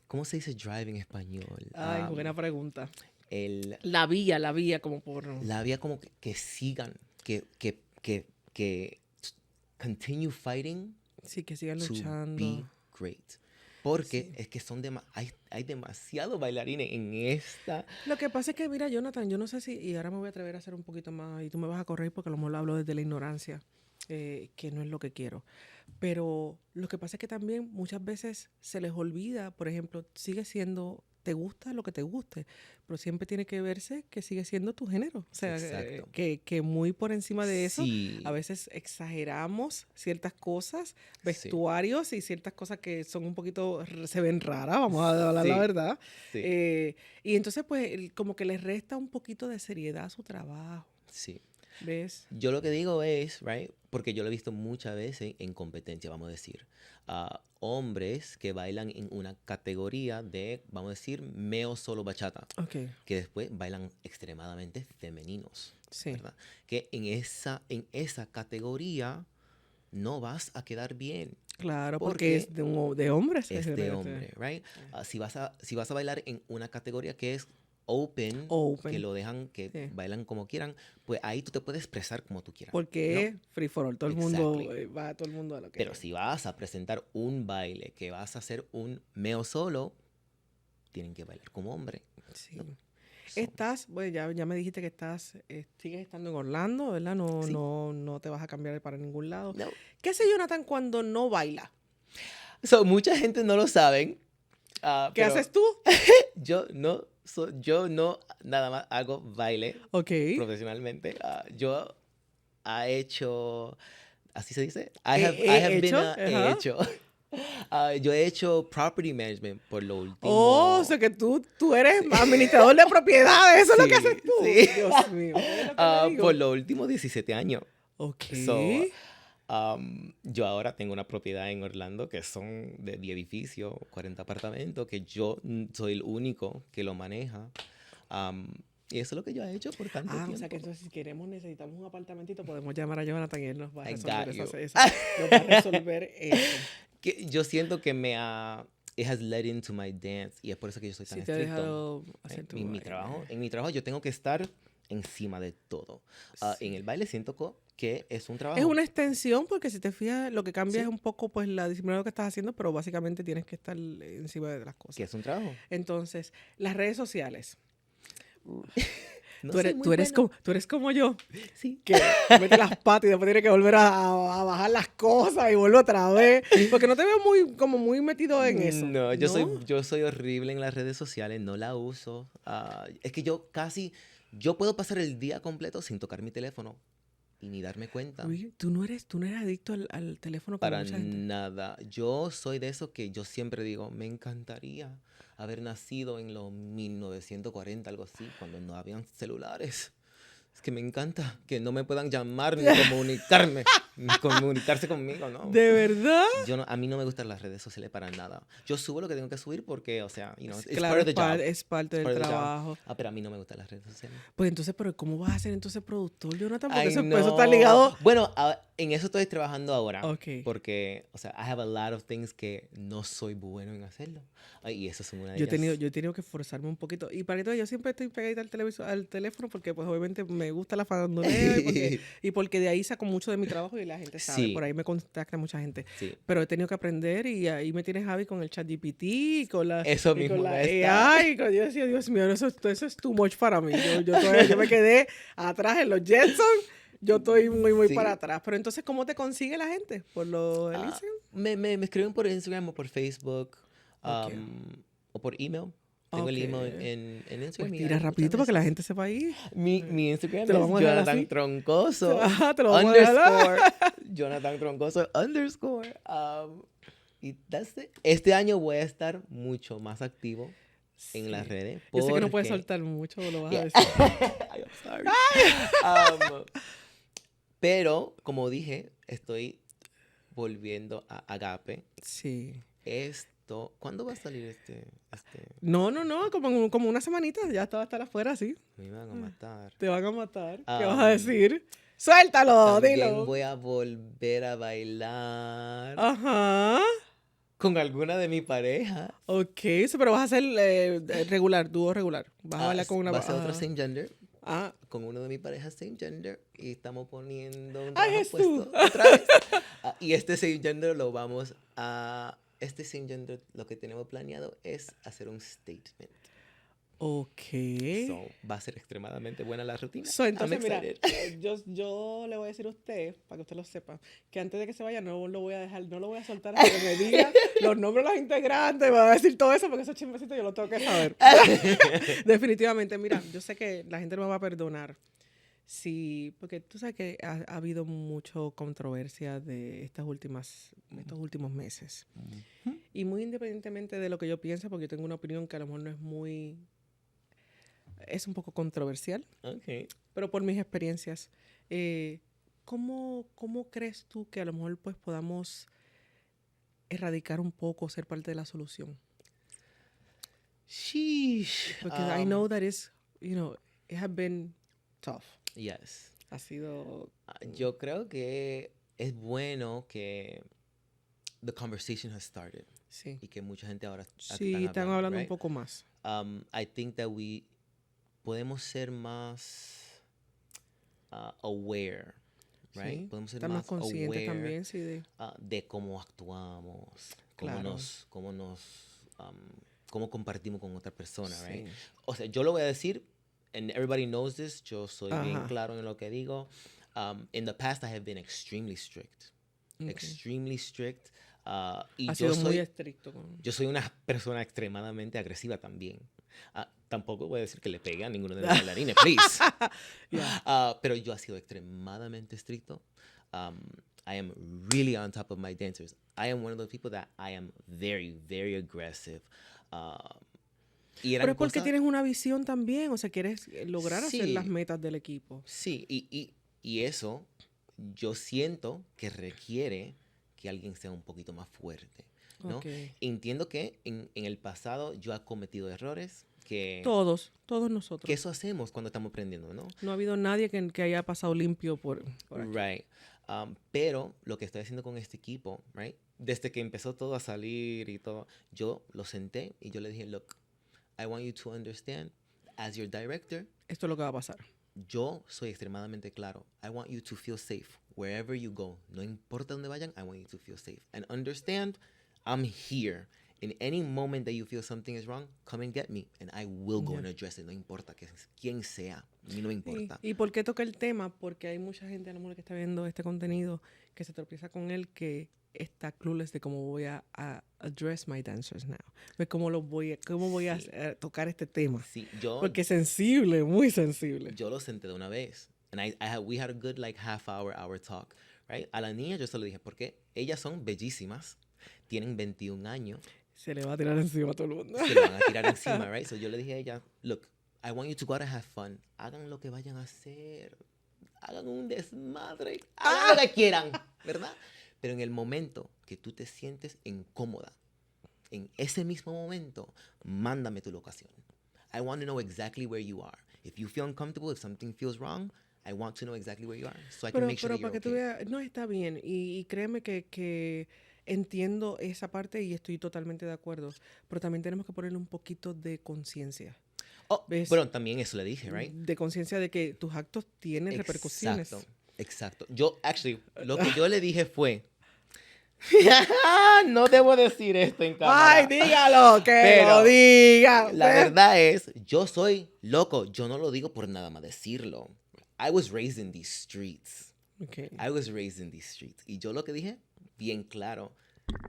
¿Cómo se dice drive en español? Ay, buena pregunta. La vía como por... La vía como que sigan, que continue fighting Sí, que sigan to be luchando. great. Porque Sí. es que hay demasiados bailarines en esta. Lo que pasa es que, mira, Jonathan, yo no sé si, y ahora me voy a atrever a hacer un poquito más, y tú me vas a corregir porque a lo mejor lo hablo desde la ignorancia, que no es lo que quiero. Pero lo que pasa es que también muchas veces se les olvida, por ejemplo, sigue siendo, te gusta lo que te guste, pero siempre tiene que verse que sigue siendo tu género. O sea, Exacto. que muy por encima de eso, Sí, a veces exageramos ciertas cosas, sí, vestuarios y ciertas cosas que son un poquito, se ven raras, vamos a hablar la sí, verdad. sí, Y entonces, pues, como que les resta un poquito de seriedad a su trabajo, sí. ¿ves? Yo lo que digo es, right, porque yo lo he visto muchas veces en competencia, vamos a decir, hombres que bailan en una categoría de, vamos a decir, meo solo bachata, Ok, que después bailan extremadamente femeninos, sí. ¿verdad? Que en esa categoría no vas a quedar bien Claro, porque porque es de hombres. es de hombre, right? Si vas a bailar en una categoría que es open, que Open, lo dejan, que sí. bailan como quieran, pues ahí tú te puedes expresar como tú quieras, Porque ¿no? es free for all, todo el mundo Exactly. va, todo el mundo a lo que Pero es. si vas a presentar un baile, que vas a hacer un meo solo, tienen que bailar como hombre. Sí. ¿no? So, Estás, bueno, ya me dijiste que sigues estando en Orlando, ¿verdad? No, Sí. no te vas a cambiar para ningún lado. no. ¿Qué hace Jonathan cuando no baila? So, mucha gente no lo saben. ¿Qué pero haces tú? yo no nada más hago baile Ok. profesionalmente. Yo he hecho, así se dice, He hecho, he ajá. hecho. Yo he hecho property management por lo último. Oh, o sea que tú eres administrador de propiedades, eso es lo que Sí, haces tú. sí. Dios mío, ¿ves lo que le digo? Por los últimos 17 años. Ok. So, yo ahora tengo una propiedad en Orlando que son de 10 edificios, 40 apartamentos, que yo soy el único que lo maneja. Y eso es lo que yo he hecho por tanto tiempo. O sea que entonces si necesitamos un apartamentito, podemos llamar a Jonathan y él nos va a I resolver got you. nos va a resolver eso. Que yo siento que it has led into my dance y es por eso que yo soy tan Si te ha estricto. dejado hacer tu En mi baile. trabajo, yo tengo que estar encima de todo. Sí. En el baile siento que es un trabajo. Es una extensión porque si te fijas, lo que cambia Sí. es un poco pues la disciplina de lo que estás haciendo, pero básicamente tienes que estar encima de las cosas. Que es un trabajo. Entonces, las redes sociales. No Tú soy eres, muy tú, eres buena. como, tú eres como yo, Sí. que mete las patas y después tiene que volver a bajar las cosas y vuelve otra vez. Porque no te veo como muy metido en eso. No, yo soy horrible en las redes sociales, no la uso. Es que yo puedo pasar el día completo sin tocar mi teléfono y ni darme cuenta. Uy, tú no eres adicto al teléfono como Para mucha gente. nada. Yo soy de eso que yo siempre digo, me encantaría haber nacido en los 1940, algo así, cuando no habían celulares. Es que me encanta que no me puedan llamar ni comunicarse conmigo, ¿no? ¿De verdad? A mí no me gustan las redes sociales para nada. Yo subo lo que tengo que subir porque, o sea, it's Claro, part of the job. es parte del part of the job. trabajo. Pero a mí no me gustan las redes sociales. Pues entonces, pero ¿cómo vas a ser entonces productor, Jonathan? Porque I eso está know. ligado. Bueno, en eso estoy trabajando ahora. Ok. Porque, o sea, I have a lot of things que no soy bueno en hacerlo. Y eso es una de ellas. Yo he tenido que esforzarme un poquito. Y para todo, yo siempre estoy pegadita al teléfono porque pues obviamente me gusta la faranduleo y porque de ahí saco mucho de mi trabajo y la gente sabe. Sí. Por ahí me contacta mucha gente. Sí. Pero he tenido que aprender y ahí me tienes, Javi, con el ChatGPT y con la, Eso y mismo con la va a estar. AI. Yo decía, Dios mío, eso es too much para mí. Yo me quedé atrás en los Jetsons. Yo estoy muy Sí. para atrás. Pero entonces, ¿cómo te consigue la gente? ¿Por lo del Ah, Instagram? me escriben por Instagram o por Facebook. Ok. O por email. Tengo el email Ok. en Instagram. Pues y tira muchas rapidito para que la veces- gente sepa ahí. Mi Instagram Te lo es vamos a dejar Jonathan así. Troncoso. Ajá, te lo vamos a dejar. Jonathan Troncoso _. Y that's it. Este año voy a estar mucho más activo en las Sí. redes. Yo sé que no puedes porque- soltar mucho, lo vas Yeah. a decir. I'm sorry. Pero, como dije, estoy volviendo a Agape. Sí. ¿Cuándo va a salir este? No, como una semanita, ya va a estar afuera, sí. Me van a matar. Te van a matar. ¿Qué Ah, vas a decir? ¡Suéltalo! También Dilo. voy a volver a bailar Ajá. con alguna de mi pareja. Ok, pero vas a hacer regular, dúo regular. Vas a bailar con una... Va a ser otro ajá. same gender. con uno de mis parejas same gender y estamos poniendo un ¡Ay, trabajo Jesús! puesto otra vez. Y este same gender lo vamos a... Este same gender lo que tenemos planeado es hacer un statement. Ok. So, va a ser extremadamente buena la rutina. So, entonces, I'm mira, excited. yo le voy a decir a usted, para que usted lo sepa, que antes de que se vaya no lo voy a dejar, no lo voy a soltar hasta que me diga los nombres de los integrantes, me va a decir todo eso, porque esos chismecitos yo lo tengo que saber. Definitivamente, mira, yo sé que la gente no me va a perdonar. Sí, porque tú sabes que ha habido mucha controversia de estos últimos meses. Y muy independientemente de lo que yo piense, porque yo tengo una opinión que a lo mejor no es muy... Es un poco controversial, Okay. pero por mis experiencias, ¿cómo crees tú que a lo mejor pues podamos erradicar un poco, ser parte de la solución? Sheesh. Porque I know that it's, it has been tough. Yes. Ha sido... Yo creo que es bueno que the conversation has started Sí. y que mucha gente ahora Sí, están hablando un right? poco más. I think that podemos ser más aware, right? Sí, Podemos ser estar más conscientes aware también, sí, de cómo actuamos, Claro. cómo compartimos con otra persona, right? Sí. O sea, yo lo voy a decir, and everybody knows this, yo soy bien Ajá. claro en lo que digo. In the past, I have been extremely strict. Ok. Extremely strict. Y Ha yo sido muy soy, estricto. yo soy una persona extremadamente agresiva también. Tampoco voy a decir que le pegue a ninguno de los bailarines, please. Yeah. Pero yo he sido extremadamente estricto. I am really on top of my dancers. I am one of those people that I am very, very aggressive. Pero es porque tienes una visión también, o sea, quieres lograr hacer Sí. las metas del equipo. Sí, y eso yo siento que requiere que alguien sea un poquito más fuerte, ¿no? Ok. Entiendo que en el pasado yo he cometido errores que Todos nosotros. eso hacemos cuando estamos aprendiendo, ¿no? No ha habido nadie que haya pasado limpio por aquí. Right. Pero lo que estoy haciendo con este equipo, right? Desde que empezó todo a salir y todo, yo lo senté y yo le dije, look, I want you to understand, as your director, Esto es lo que va a pasar. yo soy extremadamente claro. I want you to feel safe wherever you go. No importa dónde vayan, I want you to feel safe. And understand, I'm here. In any moment that you feel something is wrong, come and get me. And I will go and address it. No importa quién sea. A mí no me importa. ¿Y por qué toca el tema? Porque hay mucha gente a lo mejor que está viendo este contenido que se tropieza con él, que está clueless de cómo voy a address my dancers now. De cómo voy a tocar este tema. Sí, Porque es sensible, muy sensible. Yo lo senté de una vez. And we had a good like hour talk, right? A la niña yo se lo dije, porque ellas son bellísimas, tienen 21 años. Se le va a tirar encima a todo el mundo. Se le van a tirar encima, right? So yo le dije a ella, look, I want you to go out and have fun. Hagan lo que vayan a hacer. Hagan un desmadre. Hagan lo que quieran, ¿verdad? Pero en el momento que tú te sientes incómoda, en ese mismo momento, mándame tu locación. I want to know exactly where you are. If you feel uncomfortable, if something feels wrong, I want to know exactly where you are. So I can make sure that Pero para you're que tú veas, no, está bien. Y créeme que entiendo esa parte y estoy totalmente de acuerdo. Pero también tenemos que ponerle un poquito de conciencia. Oh, ¿Ves? bueno, también eso le dije, right? De conciencia de que tus actos tienen repercusiones. Exacto. Yo, actually, lo que yo le dije fue... no debo decir esto en cámara. ¡Ay, dígalo! ¡Que Pero lo diga! La verdad es, yo soy loco. Yo no lo digo por nada más decirlo. I was raised in these streets. Okay. I was raised in these streets. Y yo lo que dije, bien claro,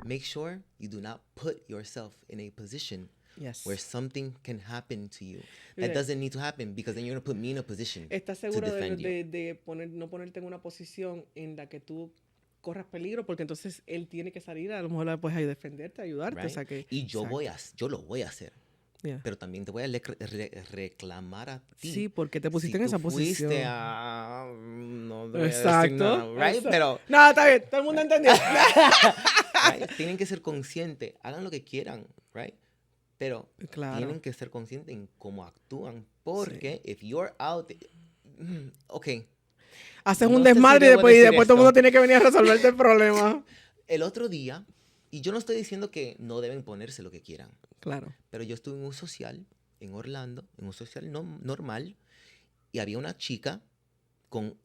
make sure you do not put yourself in a position Yes. where something can happen to you. That doesn't need to happen, because then you're going to put me in a position ¿Estás to seguro defend you. de no ponerte en una posición en la que tú corras peligro? Porque entonces él tiene que salir, a lo mejor pues, a defenderte, a ayudarte. Right? O sea que, Y yo lo voy a hacer. Yeah. Pero también te voy a reclamar a ti. Sí, porque te pusiste si en esa tú posición. fuiste a... No te voy a decir Exacto. nada, right? Exacto. Pero... No, está bien, todo el mundo entendió. right? Tienen que ser conscientes. Hagan lo que quieran, right? Pero Claro. tienen que ser conscientes en cómo actúan. Porque if you're out... okay. Haces No un sé si desmadre debo y decir después todo el mundo esto. tiene que venir a resolverte el problema. El otro día, y yo no estoy diciendo que no deben ponerse lo que quieran, Claro. pero yo estuve en un social en Orlando, en un social normal, y había una chica con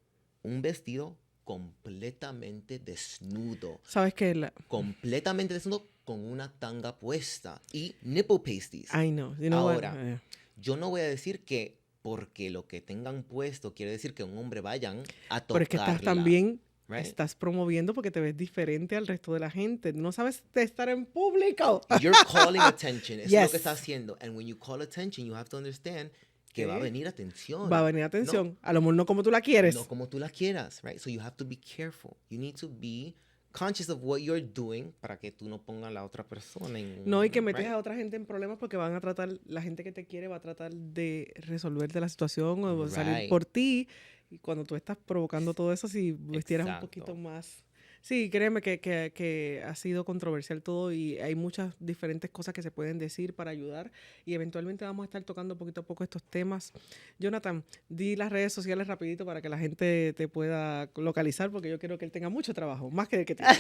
un vestido completamente desnudo. ¿Sabes qué? Completamente desnudo con una tanga puesta y nipple pasties. I know. You know Ahora, what? yo no voy a decir que porque lo que tengan puesto quiere decir que un hombre vayan a Pero es que estás tocarla. también, Right? estás promoviendo porque te ves diferente al resto de la gente. No sabes de estar en público. You're calling attention. Eso es lo Yes. que estás haciendo. And when you call attention, you have to understand que va a venir atención. Va a venir atención. A lo mejor no como tú la quieres. No como tú la quieras, right? So you have to be careful. You need to be conscious of what you're doing para que tú no pongas a la otra persona en... No, y que metes right? a otra gente en problemas porque van a tratar, la gente que te quiere va a tratar de resolverte la situación o salir Right. por ti. Y cuando tú estás provocando todo eso, si vestieras un Exacto. poquito más... Sí, créeme que ha sido controversial todo y hay muchas diferentes cosas que se pueden decir para ayudar y eventualmente vamos a estar tocando poquito a poco estos temas. Jonathan, di las redes sociales rapidito para que la gente te pueda localizar porque yo quiero que él tenga mucho trabajo, más que el que tiene.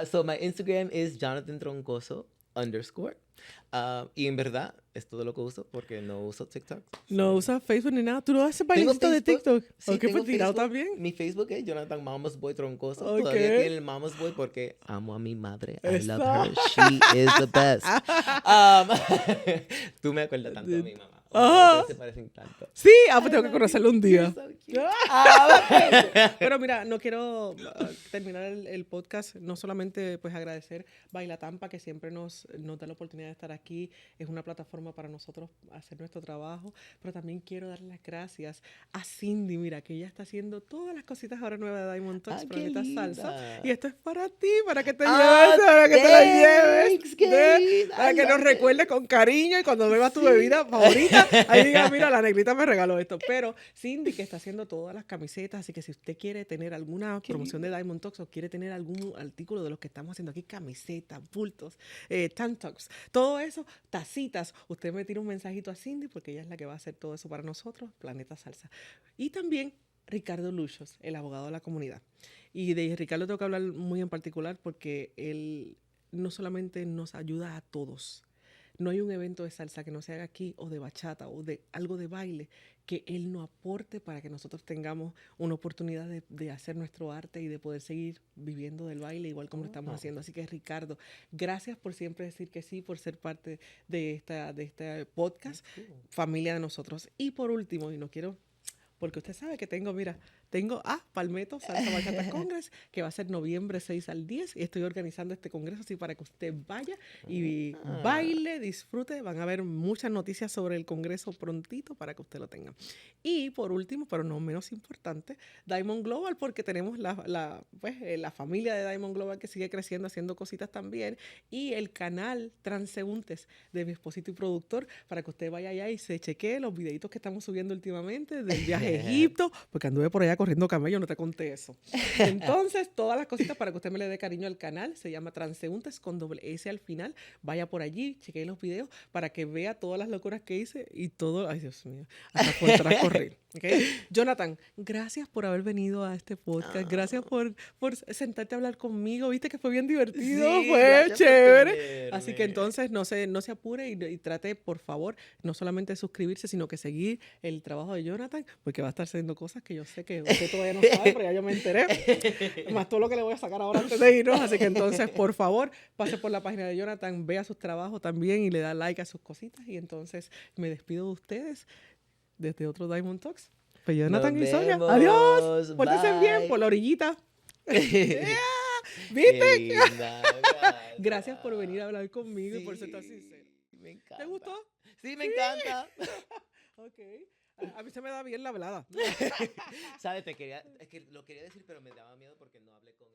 So my Instagram is Jonathan Troncoso _ y en verdad es todo lo que uso porque no uso TikTok. No usas Facebook ni nada. ¿Tú no haces Tengo bailecito de Facebook. TikTok? Sí, ¿O qué tengo fue tirado Facebook. también? Mi Facebook es Jonathan Mamas Boy Troncoso. Ok. Todavía tiene el Mamas Boy porque amo a mi madre. I Eso. love her. She is the best. Tú me acuerdas tanto de mi mamá. Ajá. Ustedes se parecen tanto. Sí, pues tengo que conocerlo un día. You're so cute. Pero mira, no quiero terminar el podcast, no solamente pues agradecer Baila Tampa, que siempre nos da la oportunidad de estar aquí, es una plataforma para nosotros hacer nuestro trabajo, pero también quiero dar las gracias a Cindy, mira, que ella está haciendo todas las cositas ahora nuevas de Diamond Talks, Ay, qué Planeta Salsa, linda. y esto es para ti, para que te Ah, lleves, para que te la thanks, lleves, qué linda. para I que nos love it. recuerdes con cariño y cuando bebas tu bebida favorita, ahí diga, mira, la negrita me regaló esto. Pero Cindy, que está haciendo todas las camisetas, así que si usted quiere tener alguna promoción de Diamond Talks o quiere tener algún artículo de los que estamos haciendo aquí, camisetas, bultos, tank tops, todo eso, tacitas, usted me tira un mensajito a Cindy porque ella es la que va a hacer todo eso para nosotros, Planeta Salsa. Y también Ricardo Luchos, el abogado de la comunidad. Y de Ricardo tengo que hablar muy en particular porque él no solamente nos ayuda a todos. No hay un evento de salsa que no se haga aquí o de bachata o de algo de baile que él no aporte para que nosotros tengamos una oportunidad de hacer nuestro arte y de poder seguir viviendo del baile igual como lo estamos haciendo. Así que Ricardo, gracias por siempre decir que sí, por ser parte de este podcast, familia de nosotros. Y por último, y no quiero, porque usted sabe que tengo, mira, Palmetto Salsa Bachata Congress, que va a ser noviembre 6 al 10, y estoy organizando este congreso así para que usted vaya y baile, disfrute. Van a haber muchas noticias sobre el congreso prontito para que usted lo tenga. Y por último, pero no menos importante, Diamond Global, porque tenemos la familia de Diamond Global que sigue creciendo, haciendo cositas también, y el canal Transeúntes de mi esposito y productor, para que usted vaya allá y se chequee los videitos que estamos subiendo últimamente del viaje a Egipto, porque anduve por allá corriendo camello, no te conté eso. Entonces, todas las cositas para que usted me le dé cariño al canal, se llama Transeúntes con doble S al final. Vaya por allí, chequee los videos para que vea todas las locuras que hice y todo, ay Dios mío, hasta por atrás correr. ¿Okay? Jonathan, gracias por haber venido a este podcast, gracias por sentarte a hablar conmigo, viste que fue bien divertido, Sí, fue gracias por chévere. tenerme. Así que entonces no se apure y trate, por favor, no solamente de suscribirse, sino que seguir el trabajo de Jonathan, porque va a estar haciendo cosas que yo sé que usted todavía no sabe, pero ya yo me enteré. Más todo lo que le voy a sacar ahora antes de irnos. Así que entonces, por favor, pase por la página de Jonathan, vea sus trabajos también y le da like a sus cositas. Y entonces me despido de ustedes desde otro Diamond Talks. Pues Jonathan y Sonia, vemos. adiós. Pórtense Bye. bien por la orillita. Qué ¿Viste? linda, Gracias por venir a hablar conmigo y por ser tan sincero. Me encanta. ¿Te gustó? Sí, me encanta. Ok. A mí se me da bien la hablada. ¿Sabes? Es que lo quería decir, pero me daba miedo porque no hablé con